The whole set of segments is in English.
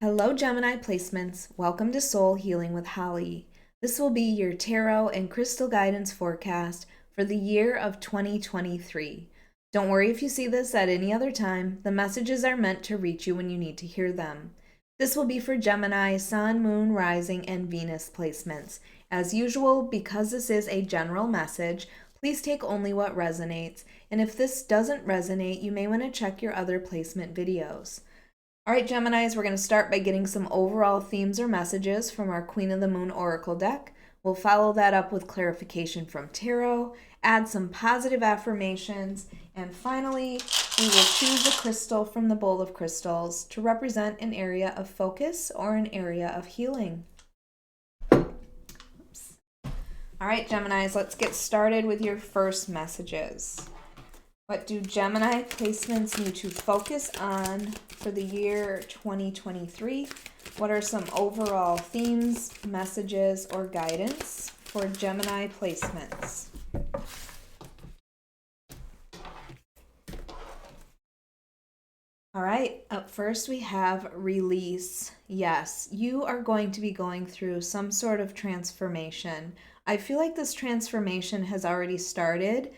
Hello, Gemini placements. Welcome to Soul Healing with Holly. This will be your tarot and crystal guidance forecast for the year of 2023. Don't worry if you see this at any other time. The messages are meant to reach you when you need to hear them. This will be for Gemini, Sun, Moon, Rising, and Venus placements. As usual, because this is a general message, please take only what resonates. And if this doesn't resonate, you may want to check your other placement videos. All right, Geminis, we're going to start by getting some overall themes or messages from our Queen of the Moon Oracle deck. We'll follow that up with clarification from tarot, add some positive affirmations, and finally, we will choose a crystal from the bowl of crystals to represent an area of focus or an area of healing. Oops. All right, Geminis, let's get started with your first messages. What do Gemini placements need to focus on for the year 2023? What are some overall themes, messages, or guidance for Gemini placements? All right, up first we have release. Yes, you are going to be going through some sort of transformation. I feel like this transformation has already started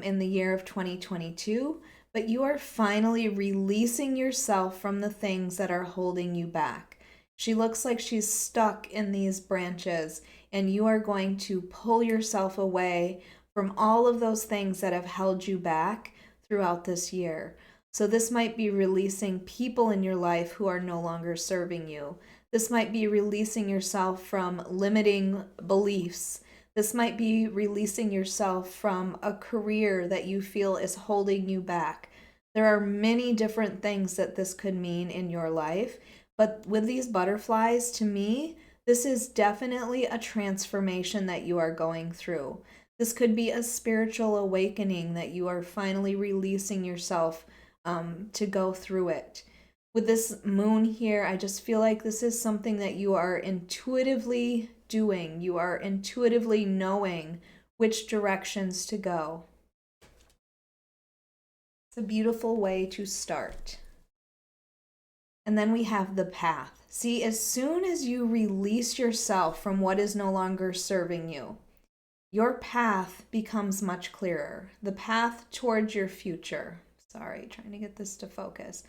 in the year of 2022, but you are finally releasing yourself from the things that are holding you back. She looks like she's stuck in these branches, and you are going to pull yourself away from all of those things that have held you back throughout this year. So this might be releasing people in your life who are no longer serving you. This might be releasing yourself from limiting beliefs. This might be releasing yourself from a career that you feel is holding you back. There are many different things that this could mean in your life, but with these butterflies, to me, this is definitely a transformation that you are going through. This could be a spiritual awakening that you are finally releasing yourself to go through it. With this moon here, I just feel like this is something that you are intuitively doing. You are intuitively knowing which directions to go. It's a beautiful way to start. And then we have the path. See, as soon as you release yourself from what is no longer serving you, your path becomes much clearer. The path towards your future. Sorry, trying to get this to focus.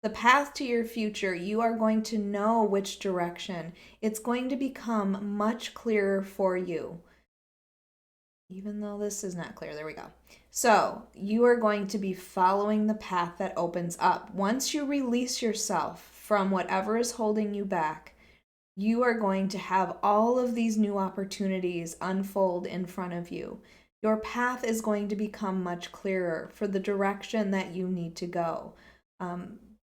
The path to your future, you are going to know which direction. It's going to become much clearer for you. Even though this is not clear, there we go. So you are going to be following the path that opens up. Once you release yourself from whatever is holding you back, you are going to have all of these new opportunities unfold in front of you. Your path is going to become much clearer for the direction that you need to go.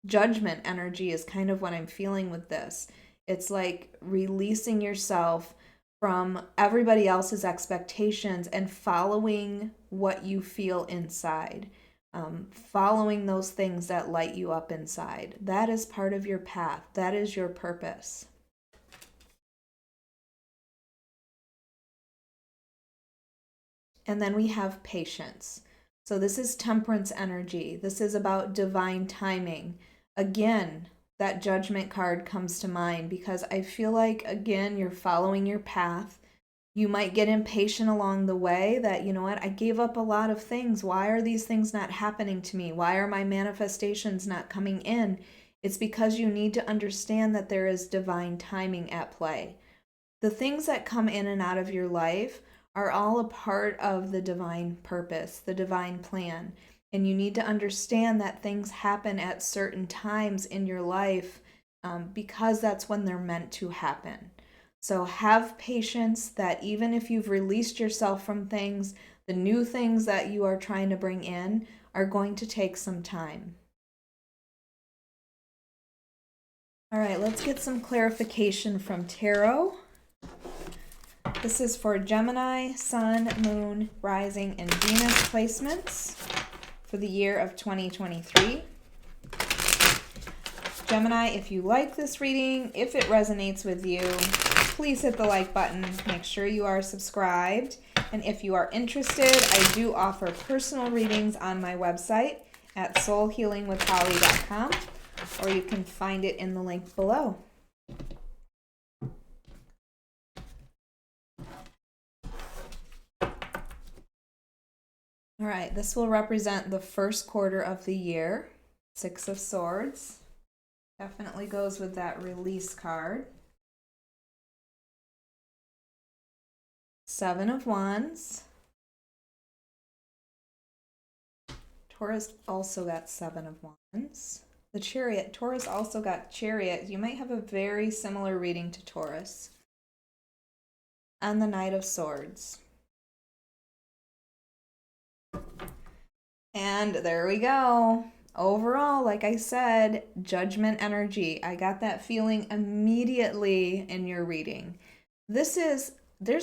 Judgment energy is kind of what I'm feeling with this. It's like releasing yourself from everybody else's expectations and following what you feel inside. Following those things that light you up inside. That is part of your path. That is your purpose. And then we have patience. So this is temperance energy. This is about divine timing. Again, that judgment card comes to mind because I feel like, again, you're following your path. You might get impatient along the way that, you know what, I gave up a lot of things. Why are these things not happening to me? Why are my manifestations not coming in? It's because you need to understand that there is divine timing at play. The things that come in and out of your life are all a part of the divine purpose, the divine plan. And you need to understand that things happen at certain times in your life because that's when they're meant to happen. So have patience that even if you've released yourself from things, the new things that you are trying to bring in are going to take some time. All right, let's get some clarification from tarot. This is for Gemini, Sun, Moon, Rising, and Venus placements for the year of 2023. Gemini, if you like this reading, if it resonates with you, please hit the like button. Make sure you are subscribed. And if you are interested, I do offer personal readings on my website at soulhealingwithholly.com. or you can find it in the link below. All right, this will represent the first quarter of the year. Six of Swords. Definitely goes with that release card. Seven of Wands. Taurus also got Seven of Wands. The Chariot. Taurus also got Chariot. You might have a very similar reading to Taurus. And the Knight of Swords. And there we go. Overall, like I said, Judgment energy. I got that feeling immediately in your reading. There's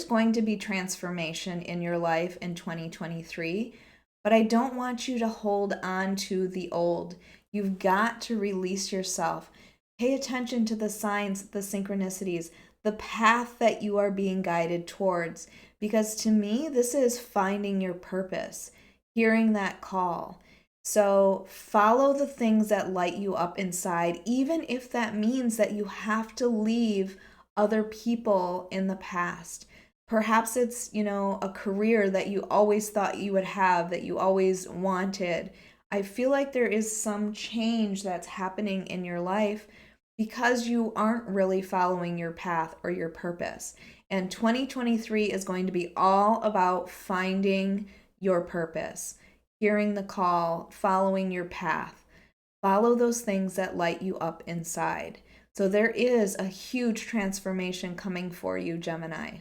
going to be transformation in your life in 2023, but I don't want you to hold on to the old. You've got to release yourself. Pay attention to the signs, the synchronicities, the path that you are being guided towards, because to me, this is finding your purpose. Hearing that call. So follow the things that light you up inside, even if that means that you have to leave other people in the past. Perhaps it's, a career that you always thought you would have, that you always wanted. I feel like there is some change that's happening in your life because you aren't really following your path or your purpose. And 2023 is going to be all about finding your purpose, hearing the call, following your path. Follow those things that light you up inside. So there is a huge transformation coming for you, Gemini.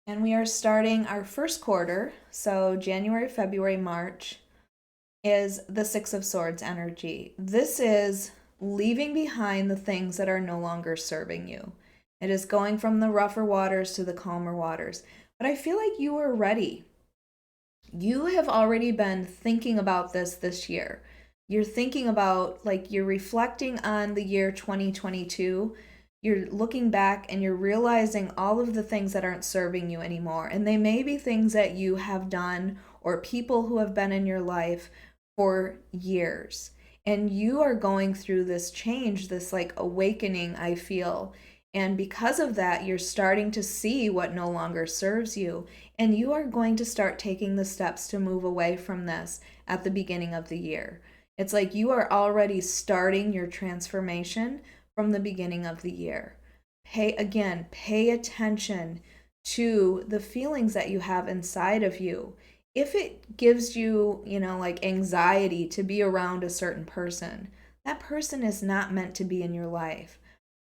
And we are starting our first quarter. So January, February, March is the Six of Swords energy. This is leaving behind the things that are no longer serving you. It is going from the rougher waters to the calmer waters. But I feel like you are ready. You have already been thinking about this year. You're thinking about, you're reflecting on the year 2022. You're looking back and you're realizing all of the things that aren't serving you anymore. And they may be things that you have done or people who have been in your life for years. And you are going through this change, this awakening, I feel. And because of that, you're starting to see what no longer serves you. And you are going to start taking the steps to move away from this at the beginning of the year. It's like you are already starting your transformation from the beginning of the year. Pay attention to the feelings that you have inside of you. If it gives you, anxiety to be around a certain person, that person is not meant to be in your life.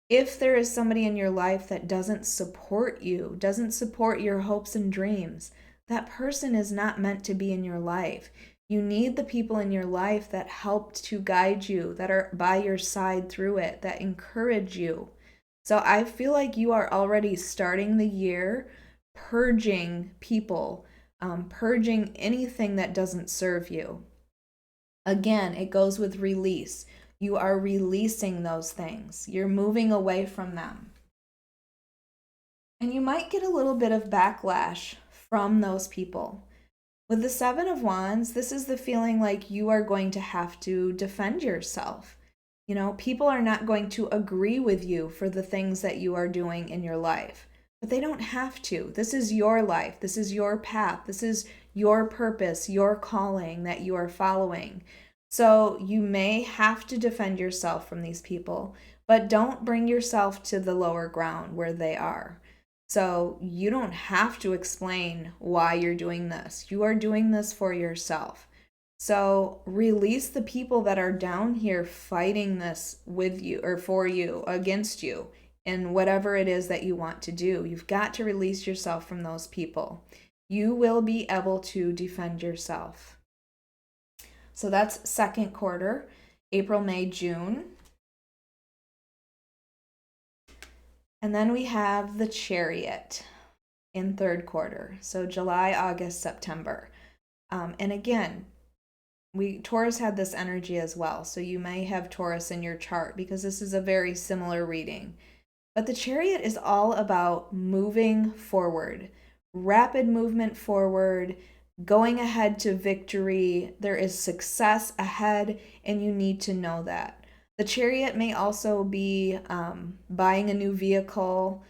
If there is somebody in your life that doesn't support you, doesn't support your hopes and dreams, that person is not meant to be in your life. You need the people in your life that helped to guide you, that are by your side through it, that encourage you. So I feel like you are already starting the year purging people, purging anything that doesn't serve you. Again, it goes with release. You are releasing those things. You're moving away from them. And you might get a little bit of backlash from those people. With the Seven of Wands, this is the feeling like you are going to have to defend yourself. People are not going to agree with you for the things that you are doing in your life, but they don't have to. This is your life. This is your path. This is your purpose, your calling that you are following. So you may have to defend yourself from these people, but don't bring yourself to the lower ground where they are. So you don't have to explain why you're doing this. You are doing this for yourself. So release the people that are down here fighting this with you or for you, against you, in whatever it is that you want to do. You've got to release yourself from those people. You will be able to defend yourself. So that's second quarter, April, May, June. And then we have the Chariot in third quarter. So July, August, September. And again, Taurus had this energy as well. So you may have Taurus in your chart because this is a very similar reading. But the Chariot is all about moving forward, rapid movement forward, going ahead to victory. There is success ahead, and you need to know that. The Chariot may also be buying a new vehicle.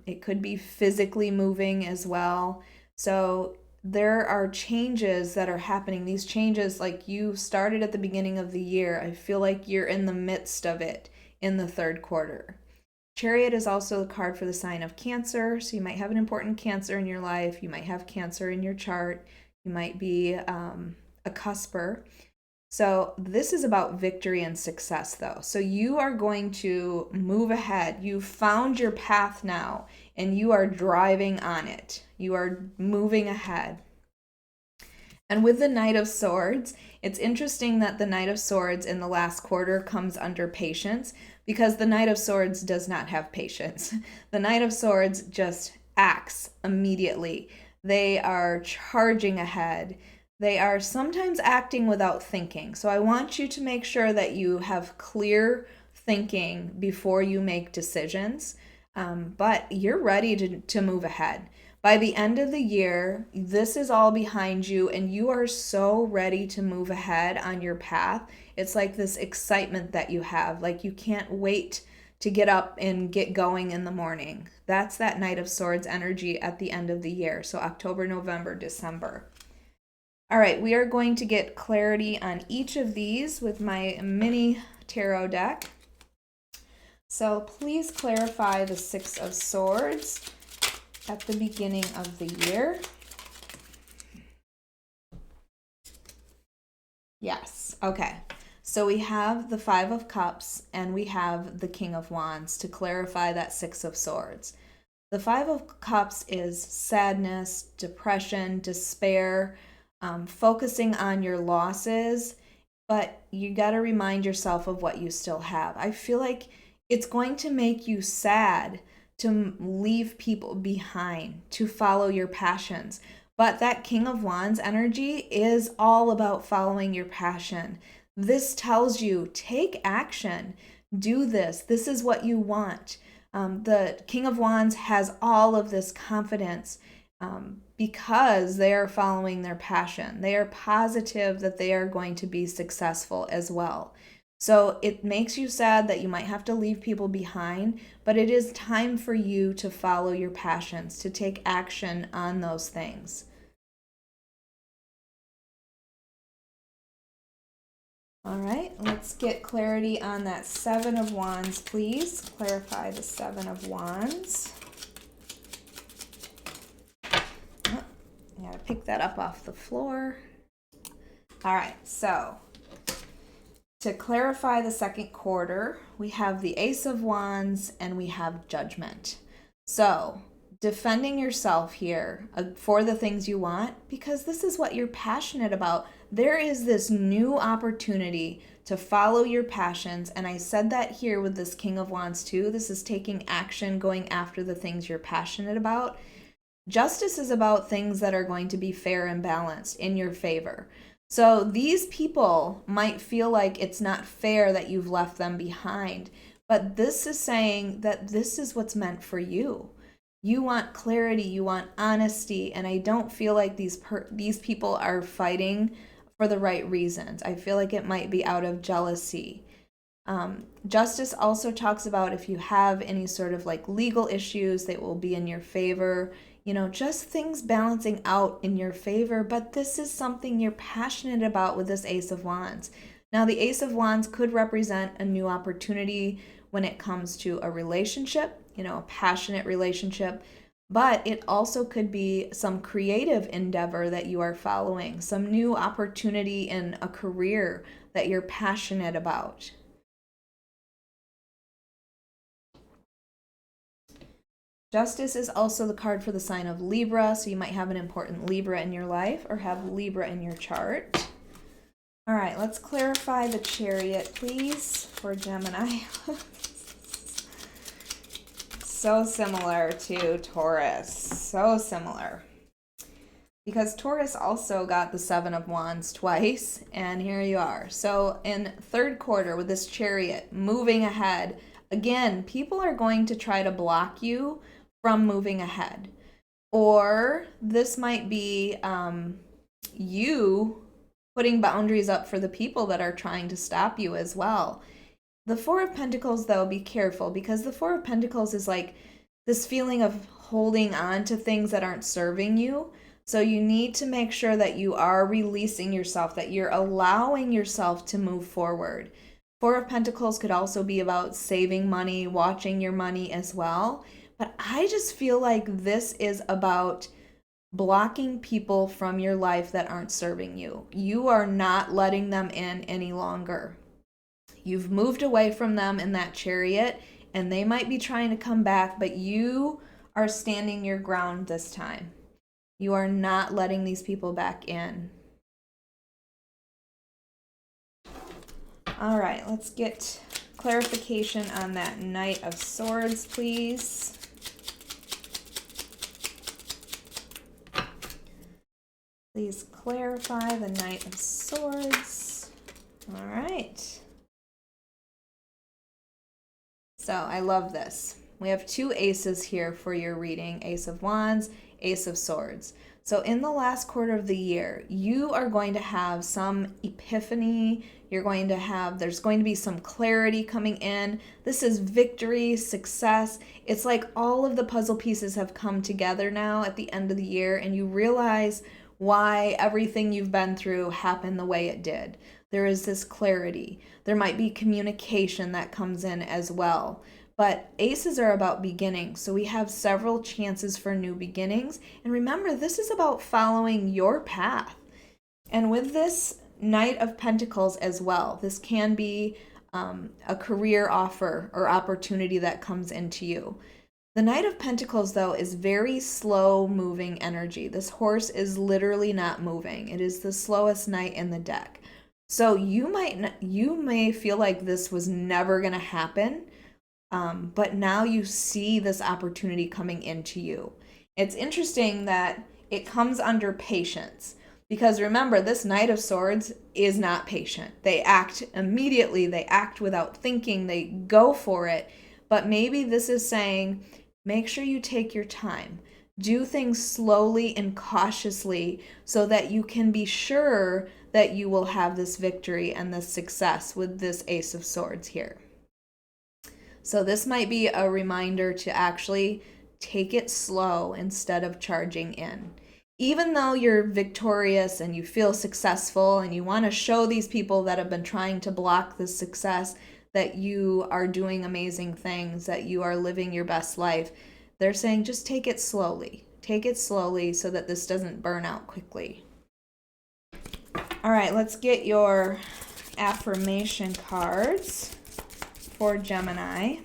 It could be physically moving as well. So there are changes that are happening. These changes, like you started at the beginning of the year, I feel like you're in the midst of it in the third quarter. Chariot is also the card for the sign of Cancer. So you might have an important Cancer in your life. You might have Cancer in your chart. You might be a cusper. So this is about victory and success, though. So you are going to move ahead. You've found your path now, and you are driving on it. You are moving ahead. And with the Knight of Swords, it's interesting that the Knight of Swords in the last quarter comes under patience, because the Knight of Swords does not have patience. The Knight of Swords just acts immediately. They are charging ahead. They are sometimes acting without thinking. So I want you to make sure that you have clear thinking before you make decisions. But you're ready to move ahead. By the end of the year, this is all behind you, and you are so ready to move ahead on your path. It's like this excitement that you have, like you can't wait to get up and get going in the morning. That's that Knight of Swords energy at the end of the year. So October, November, December. All right, we are going to get clarity on each of these with my mini tarot deck. So please clarify the Six of Swords at the beginning of the year. Yes, okay. So we have the Five of Cups and we have the King of Wands to clarify that Six of Swords. The Five of Cups is sadness, depression, despair, focusing on your losses, but you got to remind yourself of what you still have. I feel like it's going to make you sad to leave people behind, to follow your passions. But that King of Wands energy is all about following your passion. This tells you, take action, do this. This is what you want. The King of Wands has all of this confidence because they are following their passion. They are positive that they are going to be successful as well. So it makes you sad that you might have to leave people behind, but it is time for you to follow your passions, to take action on those things. All right, let's get clarity on that Seven of Wands, please. Clarify the Seven of Wands. Oh, I gotta pick that up off the floor. All right, so to clarify the second quarter, we have the Ace of Wands and we have Judgment. So defending yourself here for the things you want, because this is what you're passionate about. There is this new opportunity to follow your passions. And I said that here with this King of Wands too. This is taking action, going after the things you're passionate about. Justice is about things that are going to be fair and balanced in your favor. So these people might feel like it's not fair that you've left them behind, but this is saying that this is what's meant for you. You want clarity, you want honesty, and I don't feel like these people are fighting for the right reasons. I feel like it might be out of jealousy. Justice also talks about if you have any sort of like legal issues that will be in your favor, just things balancing out in your favor. But this is something you're passionate about with this Ace of Wands. Now, the Ace of Wands could represent a new opportunity when it comes to a relationship, a passionate relationship, but it also could be some creative endeavor that you are following, some new opportunity in a career that you're passionate about. Justice is also the card for the sign of Libra, so you might have an important Libra in your life or have Libra in your chart. All right, let's clarify the Chariot, please, for Gemini. So similar to Taurus, so similar. Because Taurus also got the Seven of Wands twice, and here you are. So in third quarter with this Chariot moving ahead, again, people are going to try to block you from moving ahead. Or this might be you putting boundaries up for the people that are trying to stop you as well. The Four of Pentacles, though, be careful, because the Four of Pentacles is like this feeling of holding on to things that aren't serving you. So you need to make sure that you are releasing yourself, that you're allowing yourself to move forward. Four of Pentacles could also be about saving money, watching your money as well. But I just feel like this is about blocking people from your life that aren't serving you. You are not letting them in any longer. You've moved away from them in that chariot, and they might be trying to come back, but you are standing your ground this time. You are not letting these people back in. All right, let's get clarification on that Knight of Swords, please. Please clarify the Knight of Swords. All right. So I love this. We have two aces here for your reading, Ace of Wands, Ace of Swords. So in the last quarter of the year, you are going to have some epiphany. There's going to be some clarity coming in. This is victory, success. It's like all of the puzzle pieces have come together now at the end of the year, and you realize why everything you've been through happened the way it did. There is this clarity. There might be communication that comes in as well. But aces are about beginnings, so we have several chances for new beginnings. And remember, this is about following your path. And with this Knight of Pentacles as well, this can be a career offer or opportunity that comes into you. The Knight of Pentacles, though, is very slow-moving energy. This horse is literally not moving. It is the slowest knight in the deck. So you may feel like this was never going to happen, but now you see this opportunity coming into you. It's interesting that it comes under patience, because remember, this Knight of Swords is not patient. They act immediately. They act without thinking. They go for it. But maybe this is saying, make sure you take your time. Do things slowly and cautiously so that you can be sure that you will have this victory and this success with this Ace of Swords here. So this might be a reminder to actually take it slow instead of charging in. Even though you're victorious and you feel successful and you want to show these people that have been trying to block this success that you are doing amazing things, that you are living your best life, they're saying just take it slowly. Take it slowly so that this doesn't burn out quickly. All right, let's get your affirmation cards for Gemini.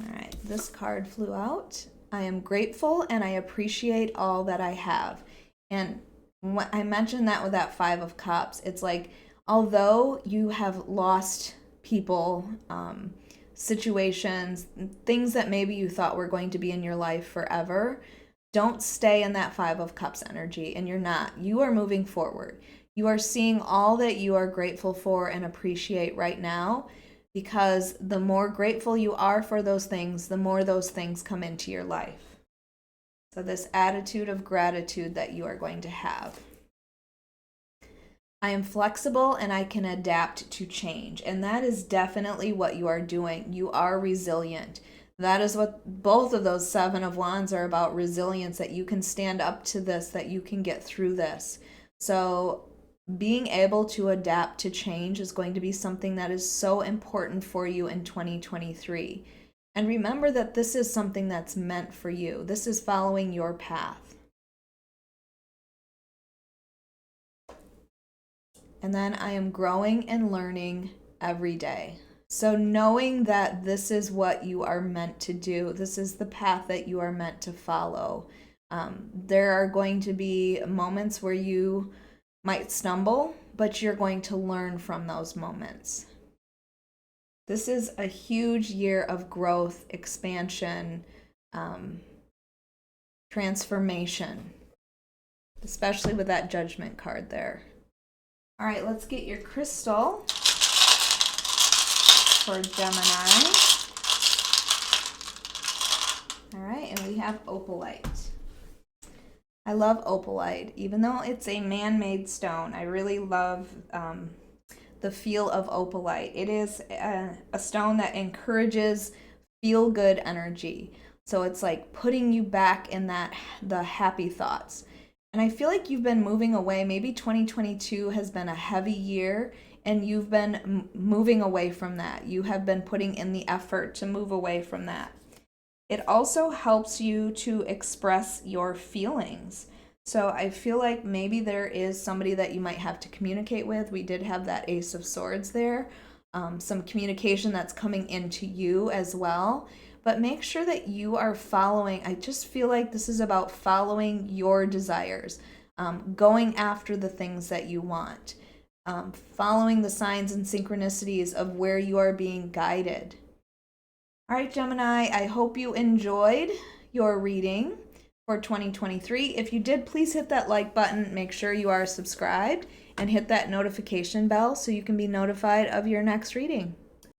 All right, this card flew out. I am grateful and I appreciate all that I have. And I mentioned that with that Five of Cups, it's like, although you have lost people, situations, things that maybe you thought were going to be in your life forever, don't stay in that Five of Cups energy, and you're not. You are moving forward. You are seeing all that you are grateful for and appreciate right now, because the more grateful you are for those things, the more those things come into your life. So this attitude of gratitude that you are going to have. I am flexible and I can adapt to change. And that is definitely what you are doing. You are resilient. That is what both of those Seven of Wands are about, resilience, that you can stand up to this, that you can get through this. So being able to adapt to change is going to be something that is so important for you in 2023. And remember that this is something that's meant for you. This is following your path. And then I am growing and learning every day. So knowing that this is what you are meant to do, this is the path that you are meant to follow. There are going to be moments where you might stumble, but you're going to learn from those moments. This is a huge year of growth, expansion, transformation, especially with that Judgment card there. All right, let's get your crystal for Gemini. All right, and we have opalite. I love opalite, even though it's a man-made stone. I really love the feel of opalite. It is a stone that encourages feel-good energy. So it's like putting you back in the happy thoughts. And I feel like you've been moving away. Maybe 2022 has been a heavy year and you've been moving away from that. You have been putting in the effort to move away from that. It also helps you to express your feelings. So I feel like maybe there is somebody that you might have to communicate with. We did have that Ace of Swords there. Some communication that's coming into you as well. But make sure that you are following. I just feel like this is about following your desires, going after the things that you want, following the signs and synchronicities of where you are being guided. All right, Gemini, I hope you enjoyed your reading for 2023. If you did, please hit that like button. Make sure you are subscribed and hit that notification bell so you can be notified of your next reading.